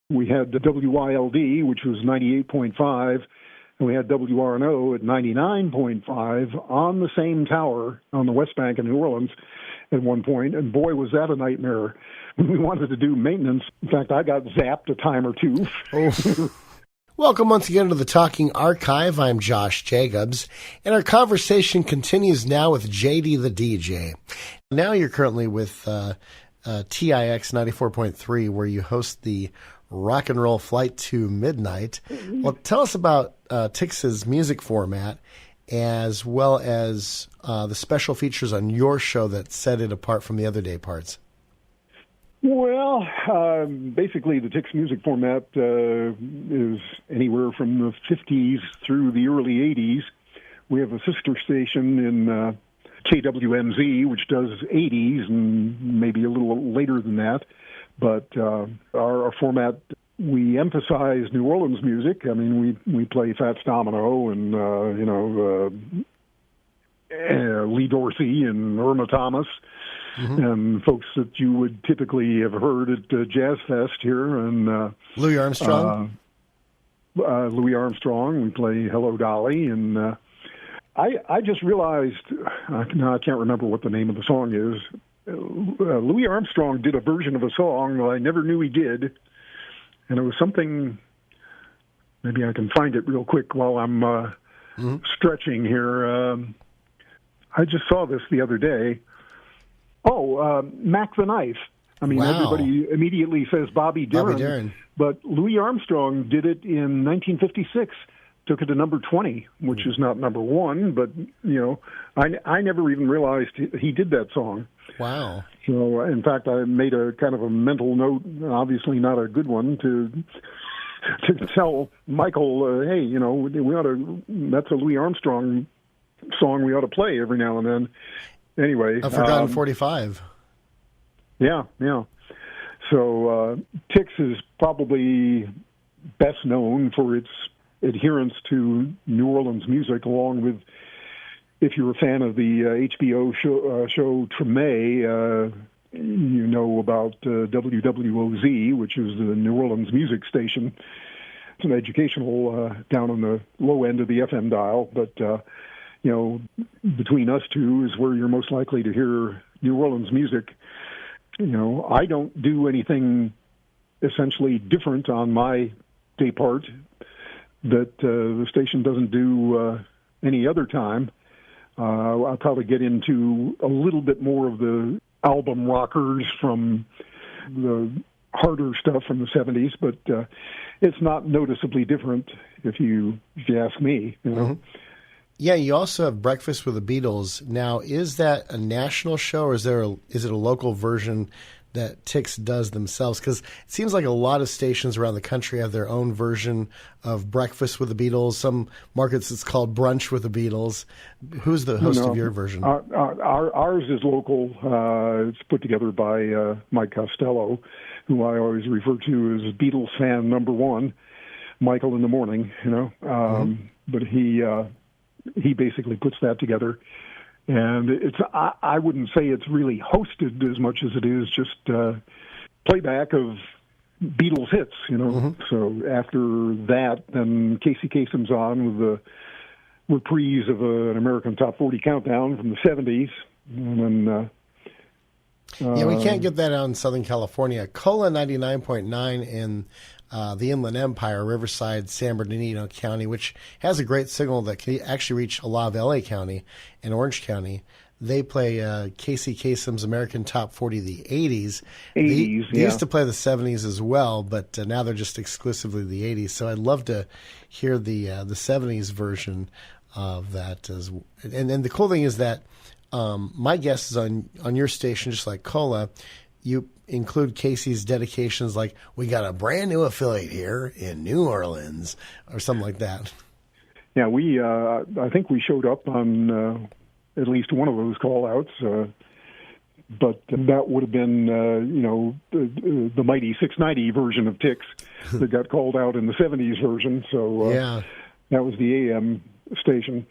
We had the WYLD, which was 98.5, and we had WRNO at 99.5 on the same tower on the West Bank in New Orleans at one point, and boy, was that a nightmare when we wanted to do maintenance. In fact, I got zapped a time or two. Oh. Welcome once again to the Talking Archive. I'm Josh Jacobs, and our conversation continues now with JD the DJ. Now you're currently with TIX 94.3, where you host the Rock and Roll Flight to Midnight. Well, tell us about TIX's music format, as well as the special features on your show that set it apart from the other day parts. Well, basically the TIX music format is anywhere from the 50s through the early 80s. We have a sister station in KWMZ, which does 80s and maybe a little later than that. But our format, we emphasize New Orleans music. I mean, we play Fats Domino and, Lee Dorsey and Irma Thomas. Mm-hmm. And folks that you would typically have heard at Jazz Fest here. And Louis Armstrong? Louis Armstrong. We play Hello, Dolly. And I just realized, now I can't remember what the name of the song is. Louis Armstrong did a version of a song that I never knew he did. And it was something, maybe I can find it real quick while I'm stretching here. I just saw this the other day. Mac the Knife. I mean, wow. Everybody immediately says Bobby Darin, but Louis Armstrong did it in 1956, took it to number 20, which is not number one, but, I never even realized he did that song. Wow. So, in fact, I made a kind of a mental note, obviously not a good one, to tell Michael, hey, we ought to, that's a Louis Armstrong song we ought to play every now and then. Anyway, A Forgotten 45. Yeah. So TIX is probably best known for its adherence to New Orleans music, along with, if you're a fan of the HBO show Treme, you know about WWOZ, which is the New Orleans music station. It's an educational down on the low end of the FM dial, but between us two is where you're most likely to hear New Orleans music. I don't do anything essentially different on my day part that the station doesn't do any other time. I'll probably get into a little bit more of the album rockers from the harder stuff from the 70s, but it's not noticeably different if you ask me. Mm-hmm. Yeah, you also have Breakfast with the Beatles. Now, is that a national show, or is it a local version that TIX does themselves? Because it seems like a lot of stations around the country have their own version of Breakfast with the Beatles. Some markets it's called Brunch with the Beatles. Who's the host of your version? Ours is local. It's put together by Mike Costello, who I always refer to as Beatles fan number one, Michael in the morning, But he basically puts that together, and I wouldn't say it's really hosted as much as it is just playback of Beatles hits, Mm-hmm. So after that, then Casey Kasem's on with the reprise of an American Top 40 countdown from the 70s, and then we can't get that out in Southern California. Cola 99.9 in the Inland Empire, Riverside, San Bernardino County, which has a great signal that can actually reach a lot of LA County and Orange County. They play Casey Kasem's American Top 40, the 80s. They used to play the 70s as well, but now they're just exclusively the 80s. So I'd love to hear the 70s version of that. And the cool thing is that my guess is on your station, just like Cola, you include Casey's dedications like, we got a brand new affiliate here in New Orleans, or something like that. Yeah, I think we showed up on at least one of those call-outs, but that would have been, the mighty 690 version of TIX that got called out in the 70s version, so that was the AM station.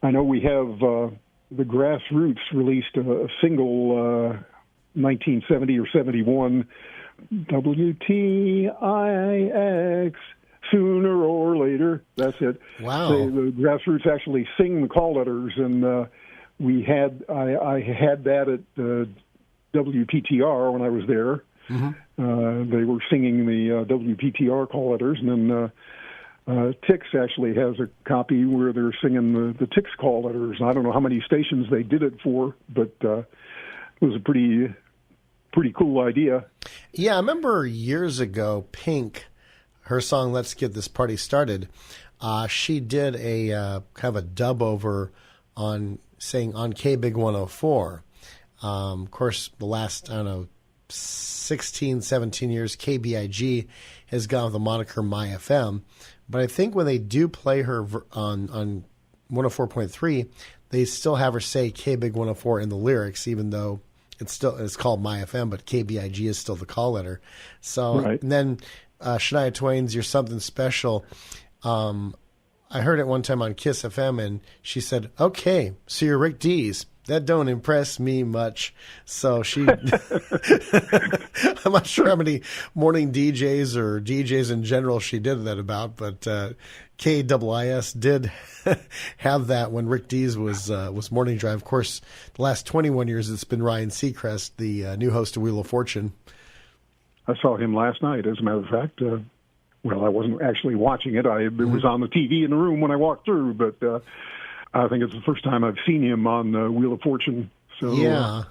I know we have the Grassroots released a single 1970 or 71 WTIX, sooner or later. That's it. Wow. The grassroots actually sing the call letters, and I had that at WPTR when I was there. Mm-hmm. They were singing the WPTR call letters, and then TIX actually has a copy where they're singing the TIX call letters. I don't know how many stations they did it for, but it was a pretty cool idea. Yeah, I remember years ago, Pink, her song "Let's Get This Party Started," she did a kind of a dub over on saying on K Big 104. Of course, the last, 16, 17 years, KBIG has gone with the moniker My FM. But I think when they do play her on 104.3, they still have her say K Big 104 in the lyrics, even though it's called My FM, but KBIG is still the call letter. So right. And then Shania Twain's "You're Something Special." I heard it one time on Kiss FM, and she said, "Okay, so you're Rick Dees. That don't impress me much." So she, I'm not sure how many morning DJs or DJs in general she did that about, but KIIS did have that when Rick Dees was morning drive. Of course, the last 21 years it's been Ryan Seacrest, the new host of Wheel of Fortune. I saw him last night, as a matter of fact. Well, I wasn't actually watching it. It was on the TV in the room when I walked through, but I think it's the first time I've seen him on Wheel of Fortune. So yeah.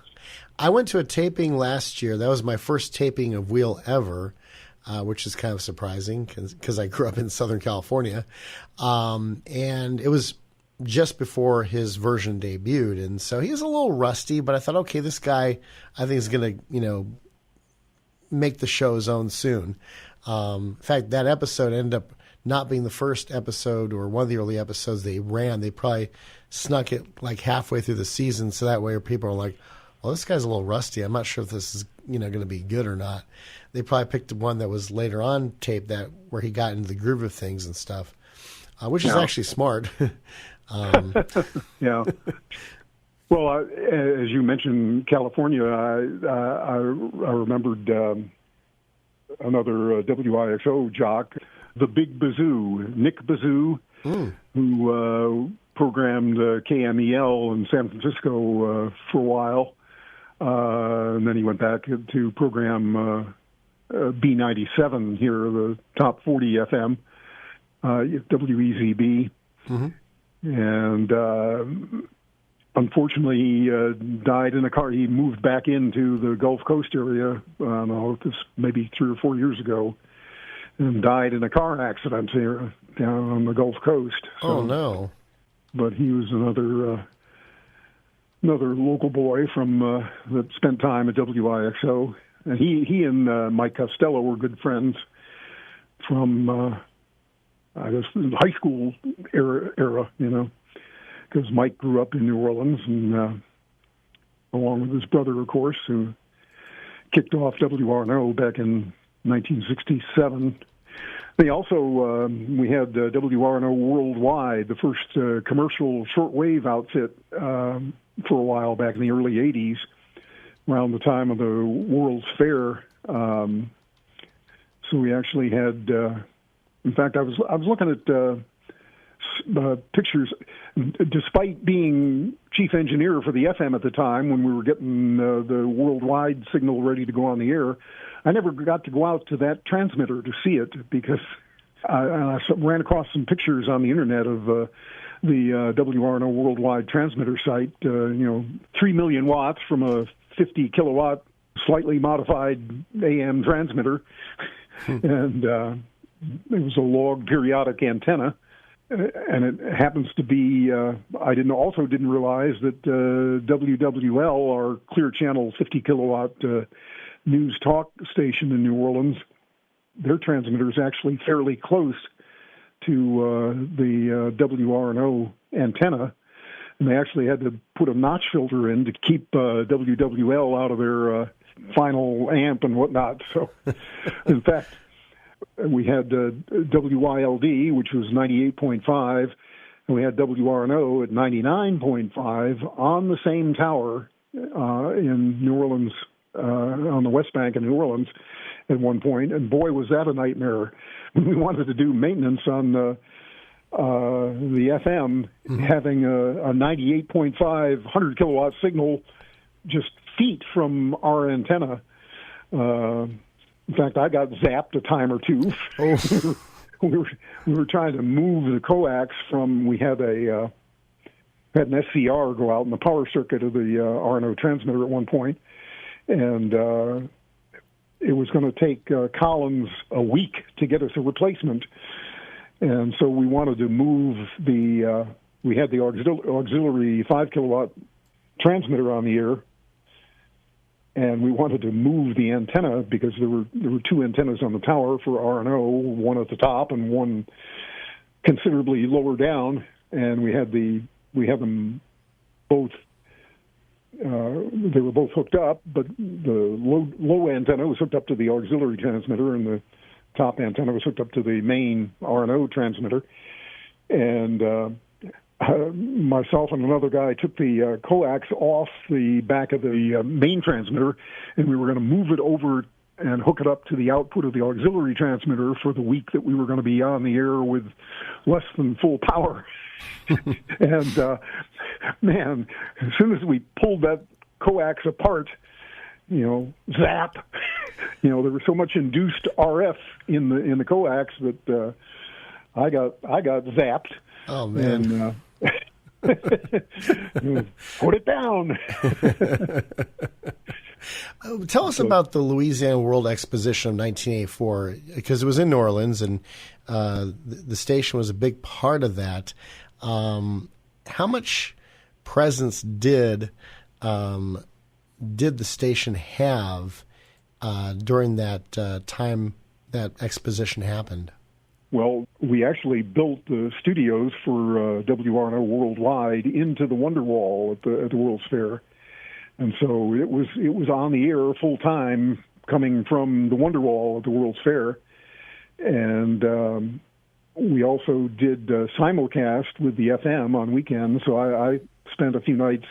I went to a taping last year. That was my first taping of Wheel ever, which is kind of surprising because I grew up in Southern California. And it was just before his version debuted. And so he was a little rusty, but I thought, okay, this guy I think is going to, make the show his own soon. In fact, that episode ended up not being the first episode or one of the early episodes they ran. They probably snuck it like halfway through the season, so that way people are like, well, this guy's a little rusty. I'm not sure if this is going to be good or not. They probably picked one that was later on taped where he got into the groove of things and stuff, which is actually smart. Yeah. Well, as you mentioned, California, I remembered another WIXO jock, the Big Bazoo, Nick Bazoo, who programmed KMEL in San Francisco for a while. And then he went back to program B97 here, the top 40 FM, WEZB. Mm-hmm. And unfortunately, he died in a car. He moved back into the Gulf Coast area, I don't know, maybe 3 or 4 years ago, and died in a car accident here down on the Gulf Coast. So, oh, no. But he was another local boy from that spent time at WIXO. And he and Mike Costello were good friends from, I guess, the high school era, because Mike grew up in New Orleans, and along with his brother, of course, who kicked off WRNO back in 1967. They also, we had WRNO Worldwide, the first commercial shortwave outfit for a while back in the early 80s, around the time of the World's Fair. So we actually had, in fact, I was looking at pictures. Despite being chief engineer for the FM at the time, when we were getting the worldwide signal ready to go on the air, I never got to go out to that transmitter to see it because I ran across some pictures on the internet of the WRNO worldwide transmitter site. 3 million watts from a 50 kilowatt, slightly modified AM transmitter, and it was a log periodic antenna. And it happens to be, I didn't realize that WWL, our Clear Channel 50 kilowatt news talk station in New Orleans, their transmitter is actually fairly close to the WRNO antenna. And they actually had to put a notch filter in to keep WWL out of their final amp and whatnot. So, in fact, we had WYLD, which was 98.5, and we had WRNO at 99.5 on the same tower in New Orleans, on the West Bank of New Orleans. at one point, and boy, was that a nightmare. When we wanted to do maintenance on the FM, having a 98.5 100 kilowatt signal just feet from our antenna. In fact, I got zapped a time or two. Oh. we were trying to move the coax from. We had an SCR go out in the power circuit of the RNO transmitter at one point, and it was going to take Collins a week to get us a replacement. And so we wanted to move we had the auxiliary 5 kilowatt transmitter on the air, and we wanted to move the antenna because there were two antennas on the tower for RNO, one at the top and one considerably lower down, and we had them both. They were both hooked up, but the low antenna was hooked up to the auxiliary transmitter, and the top antenna was hooked up to the main RNO transmitter. And myself and another guy took the coax off the back of the main transmitter, and we were going to move it over and hook it up to the output of the auxiliary transmitter for the week that we were going to be on the air with less than full power. And man, as soon as we pulled that coax apart, zap, there was so much induced RF in the coax that I got zapped. Oh man! And, put it down. Tell us about the Louisiana World Exposition of 1984, because it was in New Orleans, and the station was a big part of that. How much presence did the station have during that time that exposition happened? Well, we actually built the studios for WRNO Worldwide into the Wonderwall at the World's Fair, and so it was on the air full time, coming from the Wonderwall at the World's Fair, and we also did simulcast with the FM on weekends. So I spent a few nights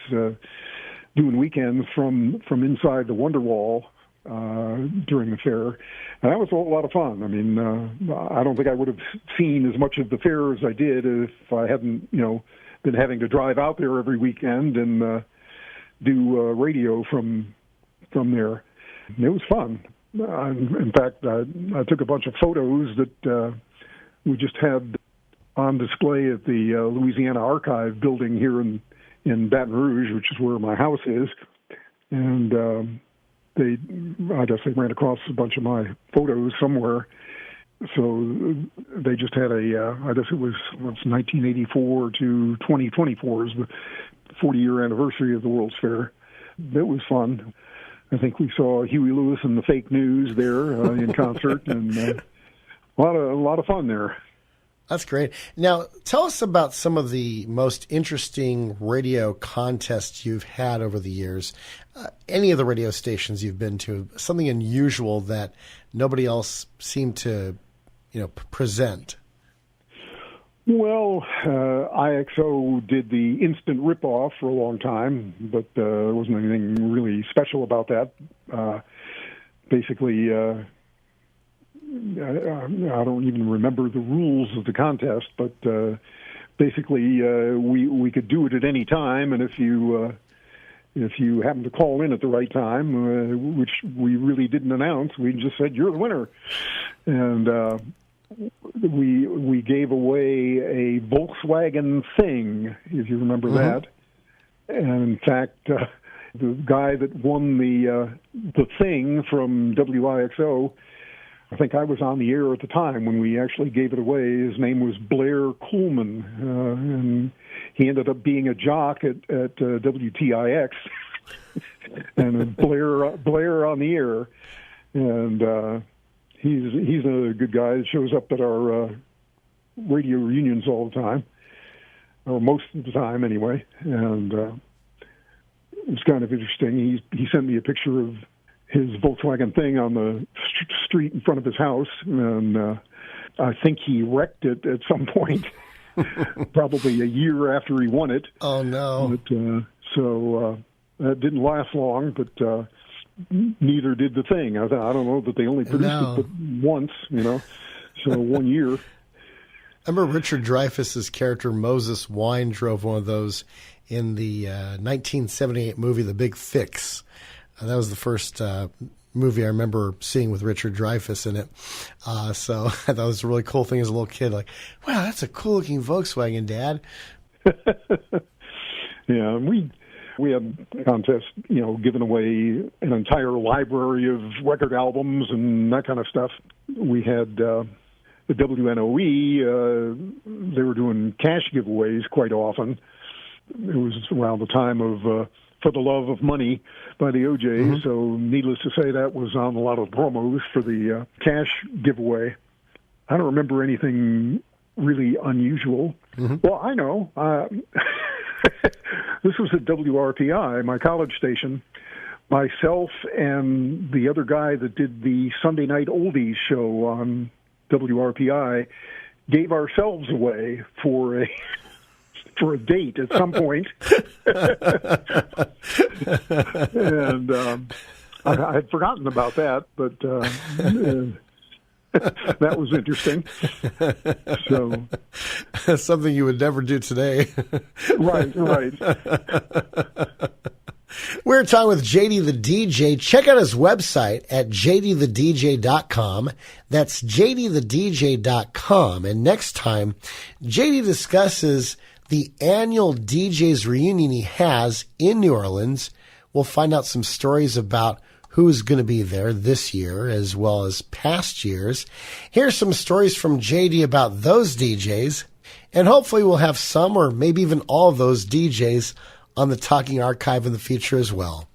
doing weekends from inside the Wonderwall during the fair, and that was a lot of fun. I mean, I don't think I would have seen as much of the fair as I did if I hadn't, been having to drive out there every weekend and do radio from there. And it was fun. In fact, I took a bunch of photos that we just had on display at the Louisiana Archive building here in Baton Rouge, which is where my house is, and I guess they ran across a bunch of my photos somewhere. So they just had I guess it was 1984 to 2024 is the 40-year anniversary of the World's Fair. It was fun. I think we saw Huey Lewis and the Fake News there in concert, and a lot of fun there. That's great. Now, tell us about some of the most interesting radio contests you've had over the years. Any of the radio stations you've been to, something unusual that nobody else seemed to, present. Well, IXO did the instant ripoff for a long time, but there wasn't anything really special about that. Basically, I don't even remember the rules of the contest, but basically we could do it at any time, and if you happened to call in at the right time, which we really didn't announce, we just said you're the winner, and we gave away a Volkswagen Thing, if you remember that. And in fact, the guy that won the Thing from WIXO, I think I was on the air at the time when we actually gave it away. His name was Blair Coolman, and he ended up being a jock at WTIX, and Blair on the air, and he's a good guy that shows up at our radio reunions all the time, or most of the time anyway, and it's kind of interesting. He sent me a picture of his Volkswagen Thing on the street in front of his house, and I think he wrecked it at some point, probably a year after he won it. Oh, no. But, so that didn't last long, but neither did the thing. I don't know that they only produced it but once, so 1 year. I remember Richard Dreyfuss's character Moses Wine drove one of those in the 1978 movie The Big Fix. That was the first movie I remember seeing with Richard Dreyfuss in it. So I thought it was a really cool thing as a little kid. Like, wow, that's a cool-looking Volkswagen, Dad. Yeah, we had contests, giving away an entire library of record albums and that kind of stuff. We had the WNOE, they were doing cash giveaways quite often. It was around the time of For the Love of Money by the OJs, so needless to say that was on a lot of promos for the cash giveaway. I don't remember anything really unusual. Well, I know. This was at WRPI, my college station. Myself and the other guy that did the Sunday Night Oldies show on WRPI gave ourselves away for a date at some point. And I had forgotten about that, but that was interesting. So something you would never do today. Right. We're talking with JD the DJ. Check out his website at jdthedj.com. That's jdthedj.com. And next time, JD discusses the annual DJs reunion he has in New Orleans. We'll find out some stories about who's going to be there this year as well as past years. Here's some stories from JD about those DJs. And hopefully we'll have some or maybe even all of those DJs on the Talking Archive in the future as well.